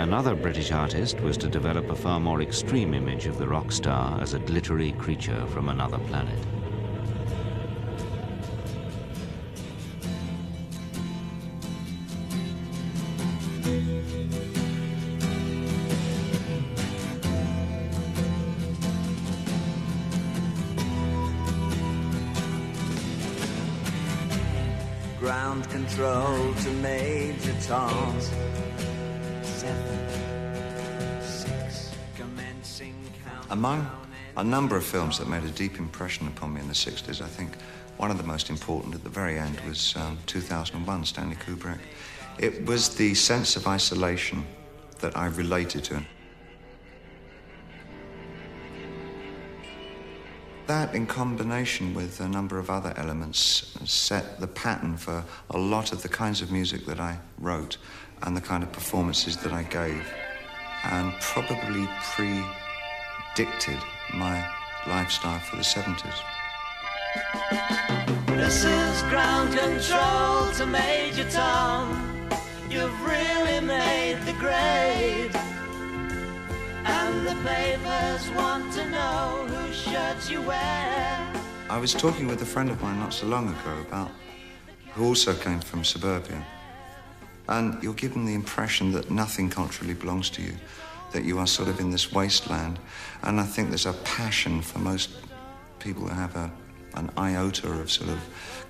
Another British artist was to develop a far more extreme image of the rock star as a glittery creature from another planet. Ground control to Major Tom. 7, 6, commencing countdown. Among a number of films that made a deep impression upon me in the 60s, I think one of the most important at the very end was 2001, Stanley Kubrick. It was the sense of isolation that I related to. That, in combination with a number of other elements, set the pattern for a lot of the kinds of music that I wrote and the kind of performances that I gave, and probably predicted my lifestyle for the 70s. This is ground control to Major Tom. You've really made the grade. And the papers want to know whose shirts you wear. I was talking with a friend of mine not so long ago who also came from suburbia. And you're given the impression that nothing culturally belongs to you, that you are sort of in this wasteland. And I think there's a passion for most people that have an iota of sort of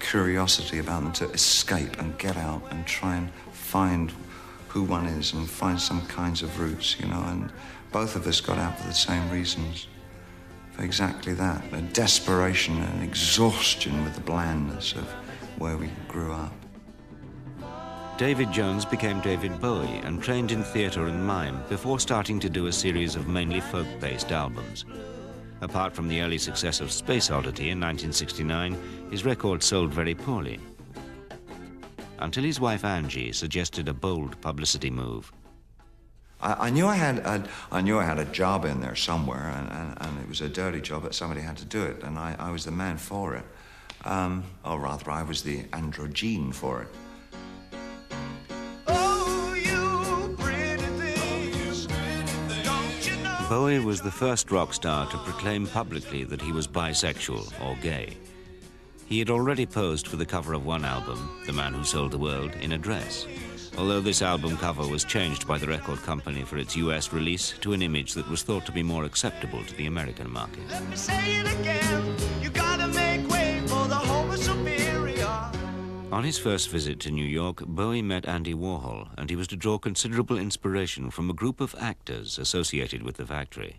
curiosity about them to escape and get out and try and find who one is and find some kinds of roots, you know, and both of us got out for the same reasons, for exactly that, a desperation and exhaustion with the blandness of where we grew up. David Jones became David Bowie and trained in theatre and mime before starting to do a series of mainly folk-based albums. Apart from the early success of Space Oddity in 1969, his record sold very poorly, until his wife Angie suggested a bold publicity move. I knew I had a job in there somewhere, and it was a dirty job, but somebody had to do it, and I was the man for it. Or rather, I was the androgyne for it. Oh, you pretty things, don't you know? Bowie was the first rock star to proclaim publicly that he was bisexual or gay. He had already posed for the cover of one album, The Man Who Sold the World, in a dress, although this album cover was changed by the record company for its US release to an image that was thought to be more acceptable to the American market. Let me say it again, you gotta make way for the Homo superior. On his first visit to New York, Bowie met Andy Warhol, and he was to draw considerable inspiration from a group of actors associated with the factory.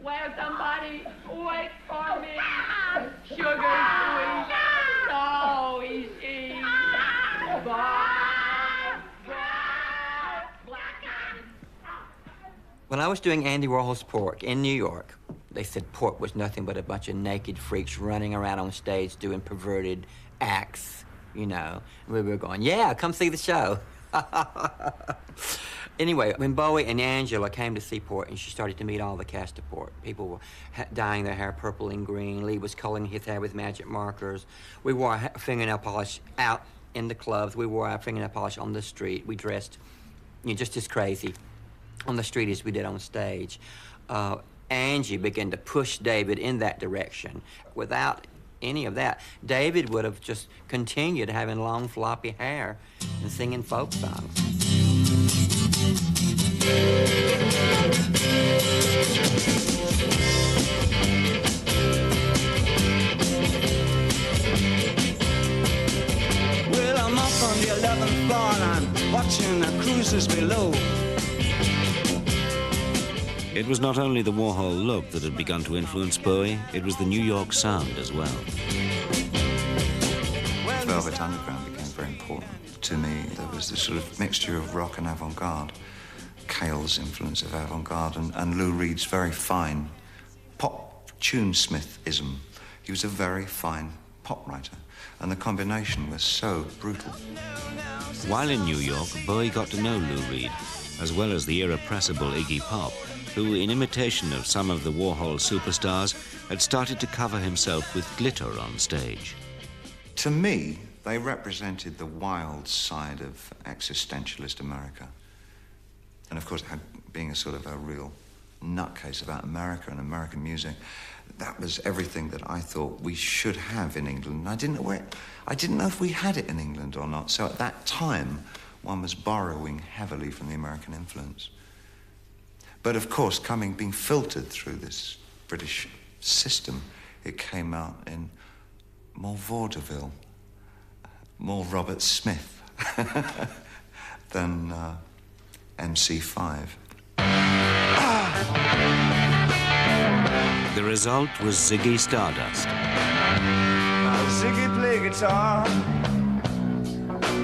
Will somebody wait for me? Sugar sweet, so easy. When I was doing Andy Warhol's Pork in New York, they said Pork was nothing but a bunch of naked freaks running around on stage doing perverted acts, you know. And we were going, yeah, come see the show. Anyway, when Bowie and Angela came to see Pork and she started to meet all the cast of Pork, people were dyeing their hair purple and green. Lee was coloring his hair with magic markers. We wore our fingernail polish out in the clubs. We wore our fingernail polish on the street. We dressed, you know, just as crazy on the street as we did on stage. Angie began to push David in that direction. Without any of that, David would have just continued having long, floppy hair and singing folk songs. Well, I'm up on the 11th floor and I'm watching the cruisers below. It was not only the Warhol look that had begun to influence Bowie, it was the New York sound as well. Velvet Underground became very important to me. There was this sort of mixture of rock and avant-garde. Cale's influence of avant-garde and Lou Reed's very fine pop tunesmithism. He was a very fine pop writer, and the combination was so brutal. While in New York, Bowie got to know Lou Reed, as well as the irrepressible Iggy Pop, who, in imitation of some of the Warhol superstars, had started to cover himself with glitter on stage. To me, they represented the wild side of existentialist America. And of course, being a sort of a real nutcase about America and American music, that was everything that I thought we should have in England. And I didn't know if we had it in England or not. So at that time, one was borrowing heavily from the American influence. But of course, being filtered through this British system, it came out in more vaudeville, more Robert Smith than MC5. The result was Ziggy Stardust. Now Ziggy play guitar,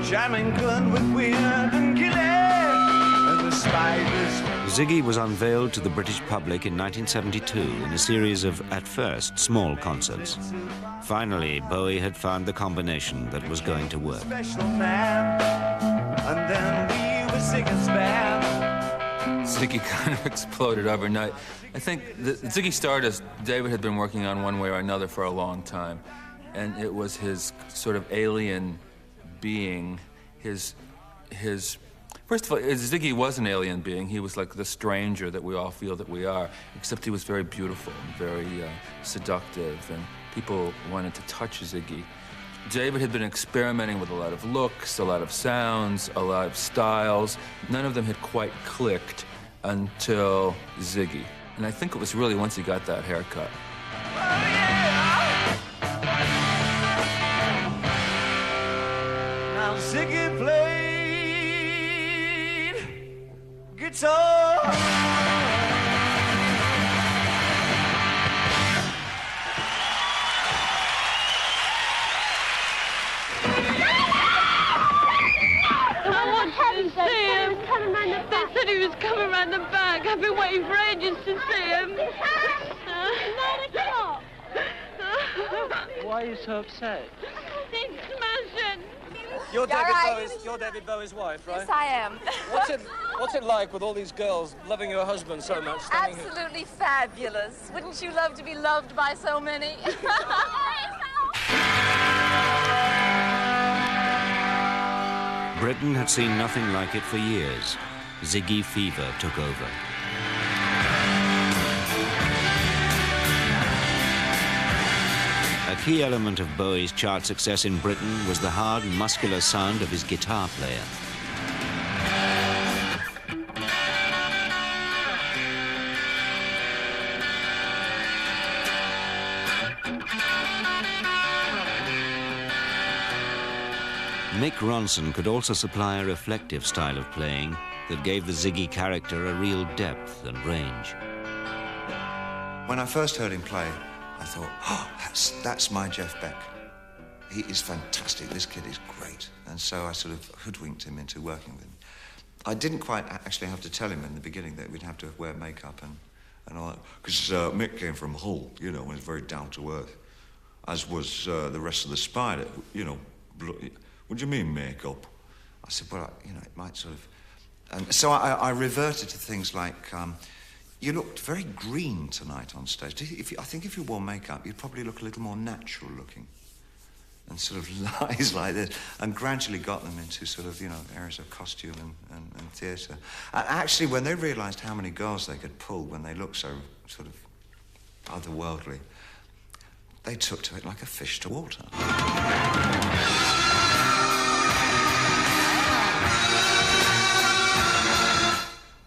jamming good with weird and Gilly and the spiders. Ziggy was unveiled to the British public in 1972 in a series of, at first, small concerts. Finally, Bowie had found the combination that was going to work. Special man, and then we were Ziggy's band. Ziggy kind of exploded overnight. I think the Ziggy Stardust, David had been working on one way or another for a long time. And it was his sort of alien being, his first of all, Ziggy was an alien being. He was like the stranger that we all feel that we are, except he was very beautiful and very seductive, and people wanted to touch Ziggy. David had been experimenting with a lot of looks, a lot of sounds, a lot of styles. None of them had quite clicked until Ziggy. And I think it was really once he got that haircut. Oh, yeah. Now Ziggy played guitar. They said he was coming round the back. I've been waiting for ages to see him. 9 o'clock. Why are you so upset? He's smashing. You're David Bowie's wife, right? Yes, I am. What's it like with all these girls loving your husband so much? Absolutely fabulous. Wouldn't you love to be loved by so many? Britain had seen nothing like it for years. Ziggy fever took over. A key element of Bowie's chart success in Britain was the hard, muscular sound of his guitar player. Mick Ronson could also supply a reflective style of playing that gave the Ziggy character a real depth and range. When I first heard him play, I thought, oh, that's my Jeff Beck. He is fantastic. This kid is great. And so I sort of hoodwinked him into working with him. I didn't quite actually have to tell him in the beginning that we'd have to wear makeup and all that. Because Mick came from Hull, you know, and was very down to earth, as was the rest of the Spider, you know. What do you mean, makeup? I said, well, you know, it might sort of... And so I reverted to things like, you looked very green tonight on stage. I think if you wore makeup, you'd probably look a little more natural looking. And sort of lies like this. And gradually got them into sort of, you know, areas of costume and theatre. And actually, when they realised how many girls they could pull when they looked so sort of otherworldly, they took to it like a fish to water.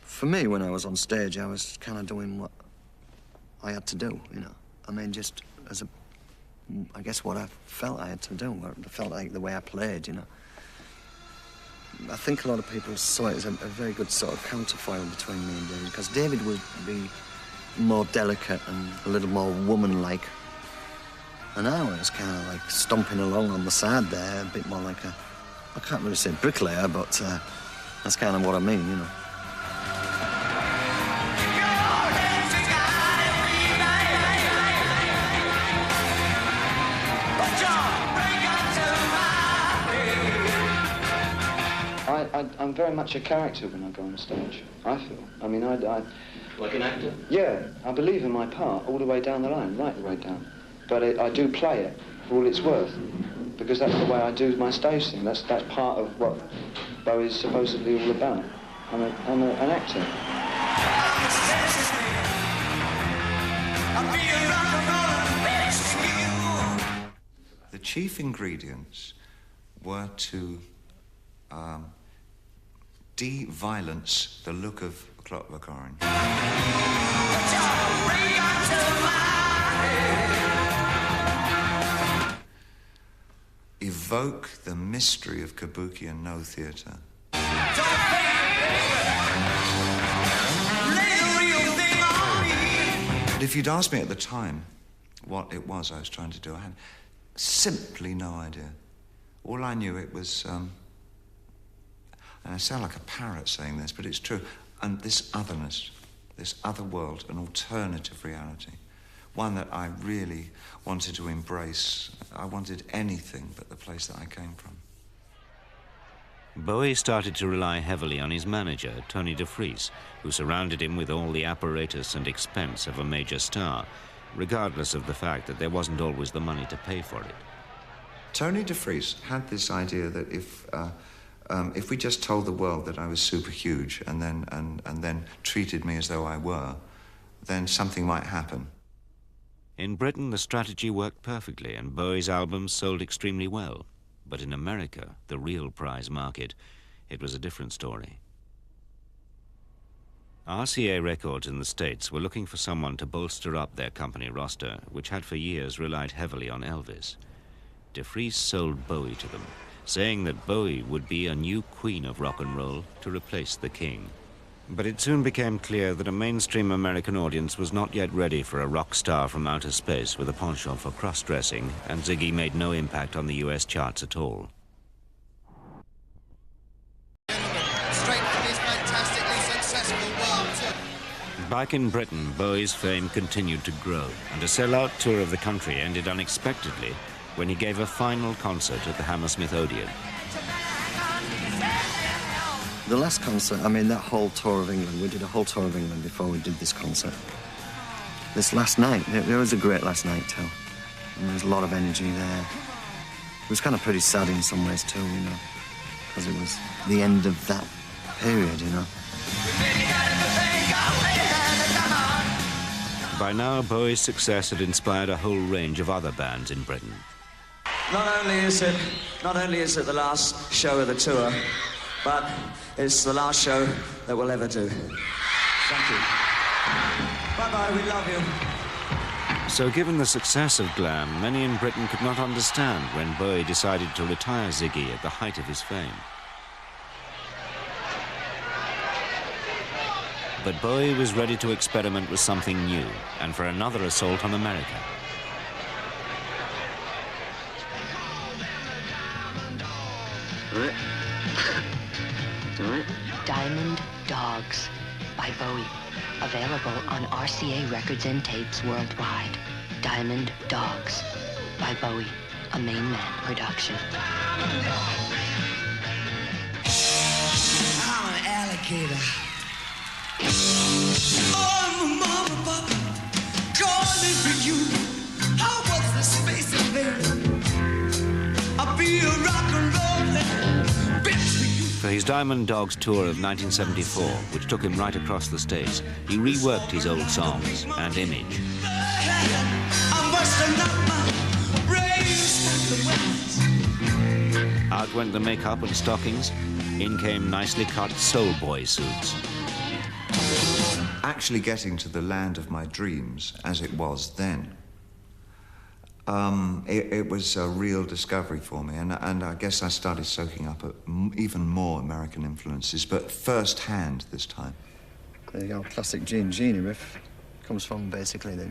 For me, when I was on stage, I was kind of doing what I had to do, you know. I mean, just as I guess what I felt I had to do, what I felt like the way I played, you know. I think a lot of people saw it as a very good sort of counterfoil between me and David, because David would be more delicate and a little more woman-like. And I was kind of like stomping along on the side there, a bit more like I can't really say bricklayer, but that's kind of what I mean, you know. I'm very much a character when I go on stage, I feel. I mean, I... Like an actor? Yeah, I believe in my part all the way down the line, right the way down. But I do play it for all it's worth, because that's the way I do my stage thing. That's part of what Bowie's supposedly all about. I'm an actor. The chief ingredients were to de-violence the look of Clockwork Orange. Evoke the mystery of kabuki and no theatre. But if you'd asked me at the time what it was I was trying to do, I had simply no idea. All I knew it was, and I sound like a parrot saying this, but it's true, and this otherness, this other world, an alternative reality, one that I really wanted to embrace. I wanted anything but the place that I came from. Bowie started to rely heavily on his manager, Tony DeFries, who surrounded him with all the apparatus and expense of a major star, regardless of the fact that there wasn't always the money to pay for it. Tony DeFries had this idea that if we just told the world that I was super huge and then treated me as though I were, then something might happen. In Britain, the strategy worked perfectly, and Bowie's albums sold extremely well. But in America, the real prize market, it was a different story. RCA Records in the States were looking for someone to bolster up their company roster, which had for years relied heavily on Elvis. DeFries sold Bowie to them, saying that Bowie would be a new queen of rock and roll to replace the king. But it soon became clear that a mainstream American audience was not yet ready for a rock star from outer space with a penchant for cross-dressing, and Ziggy made no impact on the US charts at all. Straight from his fantastically successful world tour. Back in Britain, Bowie's fame continued to grow, and a sell-out tour of the country ended unexpectedly when he gave a final concert at the Hammersmith Odeon. The last concert, I mean, that whole tour of England, we did a whole tour of England before we did this concert. This last night, it was a great last night too. And there was a lot of energy there. It was kind of pretty sad in some ways too, you know, because it was the end of that period, you know. By now, Bowie's success had inspired a whole range of other bands in Britain. Not only is it the last show of the tour, but it's the last show that we'll ever do. Thank you. Bye-bye, we love you. So given the success of glam, many in Britain could not understand when Bowie decided to retire Ziggy at the height of his fame. But Bowie was ready to experiment with something new, and for another assault on America. Diamond Dogs by Bowie. Available on RCA Records and Tapes worldwide. Diamond Dogs by Bowie. A Main Man production. I'm an alligator. I'm a mama papa calling for you. How was the space invader? I'll be a rock and rollin' bitch for you. For his Diamond Dogs tour of 1974, which took him right across the States, he reworked his old songs and image. Out went the makeup and stockings. In came nicely cut soul boy suits. Actually getting to the land of my dreams, as it was then, it was a real discovery for me, and I guess I started soaking up even more American influences, but first-hand this time. The old classic Gene Genie riff comes from basically the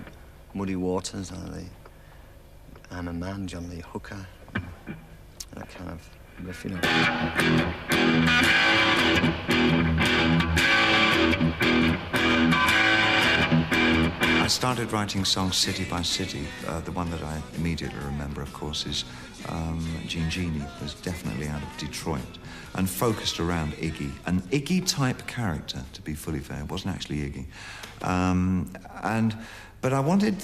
Muddy Waters, or the I'm a Man, John Lee Hooker, that kind of riff, you know. I started writing songs city by city. The one that I immediately remember, of course, is Gene Genie. It was definitely out of Detroit and focused around Iggy. An Iggy-type character, to be fully fair. It wasn't actually Iggy. But I wanted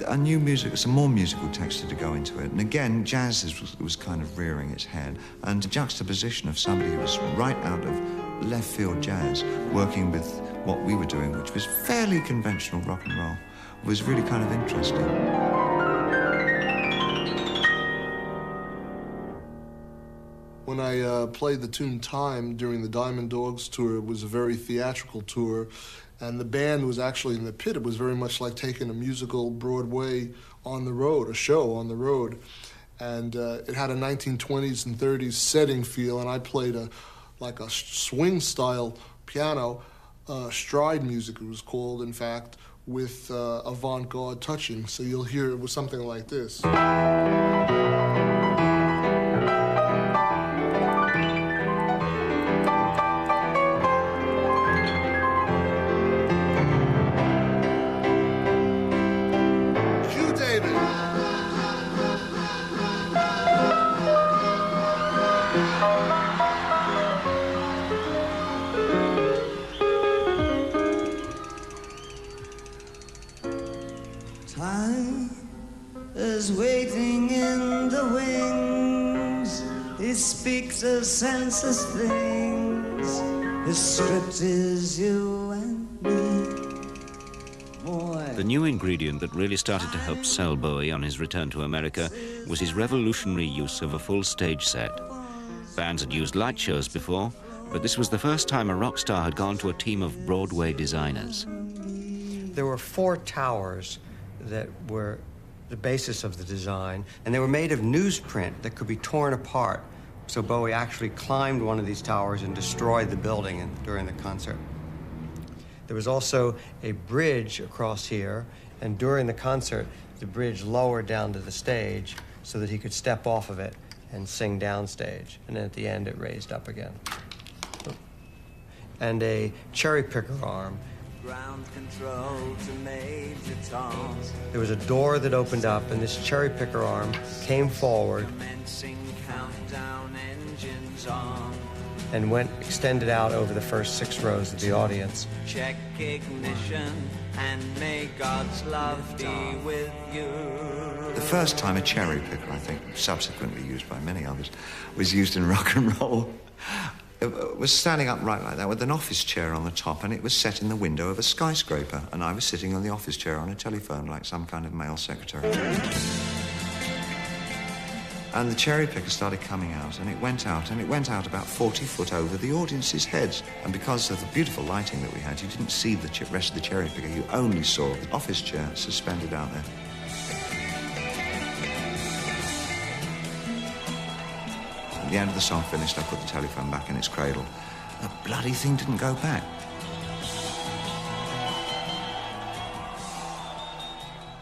some more musical texture to go into it. And again, jazz was kind of rearing its head. And the juxtaposition of somebody who was right out of left field jazz, working with what we were doing, which was fairly conventional rock and roll, was really kind of interesting. When I played the tune Time during the Diamond Dogs tour, it was a very theatrical tour, and the band was actually in the pit. It was very much like taking a musical Broadway on the road, a show on the road. And it had a 1920s and 30s setting feel, and I played like a swing-style piano, stride music it was called, in fact, with avant-garde touching. So you'll hear it was something like this. Time is waiting in the wings. It speaks of senseless things. His script is you and me. Boy. The new ingredient that really started to help sell Bowie on his return to America was his revolutionary use of a full stage set. Bands had used light shows before, but this was the first time a rock star had gone to a team of Broadway designers. There were 4 towers that were the basis of the design, and they were made of newsprint that could be torn apart. So Bowie actually climbed one of these towers and destroyed the building during the concert. There was also a bridge across here, and during the concert, the bridge lowered down to the stage so that he could step off of it and sing downstage. And then at the end, it raised up again. And a cherry picker arm. Ground control to Major Tom. There was a door that opened up, and this cherry picker arm came forward Countdown engines on. and extended out over the first 6 rows of the audience. Check ignition and may God's love be with you. The first time a cherry picker, I think, subsequently used by many others, was used in rock and roll. It was standing upright like that with an office chair on the top, and it was set in the window of a skyscraper, and I was sitting on the office chair on a telephone like some kind of male secretary. And the cherry picker started coming out, and it went out about 40 foot over the audience's heads. And because of the beautiful lighting that we had, you didn't see the rest of the cherry picker, you only saw the office chair suspended out there. At the end of the song finished, I put the telephone back in its cradle. The bloody thing didn't go back.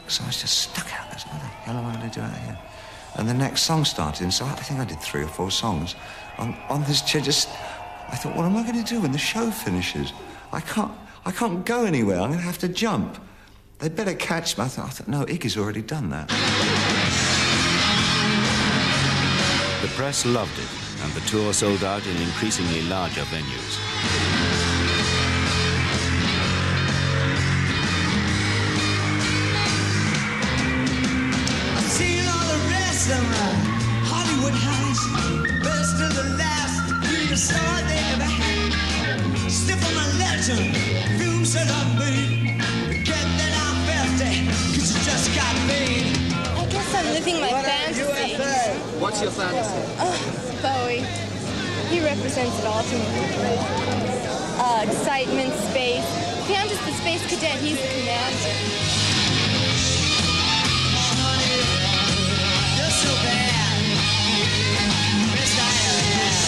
So I was just stuck out there. What the hell am I going to do out here? And the next song started, and so I think I did 3 or 4 songs on this chair. I thought, what am I going to do when the show finishes? I can't go anywhere. I'm going to have to jump. They better catch me. I thought, no, Iggy's already done that. The press loved it, and the tour sold out in increasingly larger venues. I've seen all the rest of my Hollywood highs. Best of the last, biggest star they ever had. Stiff on my legend, fumes that I made. Forget that I'm 50, 'cause you just got made. I guess I'm living my fantasy. What's your fantasy? Oh, Bowie. He represents it all to me. Excitement, space. See, I'm just the space cadet. He's the commander. You're so bad. Best I ever had.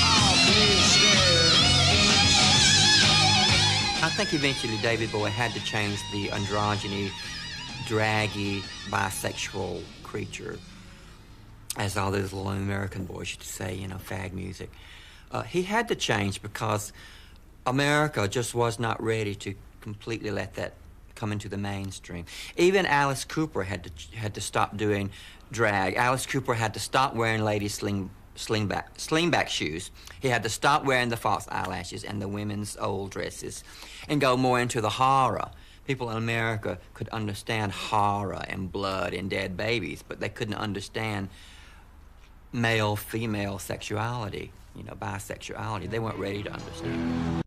Oh, please, I think eventually David Bowie had to change the androgyny, draggy, bisexual creature, as all those little American boys used to say, you know, fag music. He had to change because America just was not ready to completely let that come into the mainstream. Even Alice Cooper had to stop doing drag. Alice Cooper had to stop wearing lady slingback shoes. He had to stop wearing the false eyelashes and the women's old dresses and go more into the horror. People in America could understand horror and blood and dead babies, but they couldn't understand male-female sexuality, you know, bisexuality. They weren't ready to understand.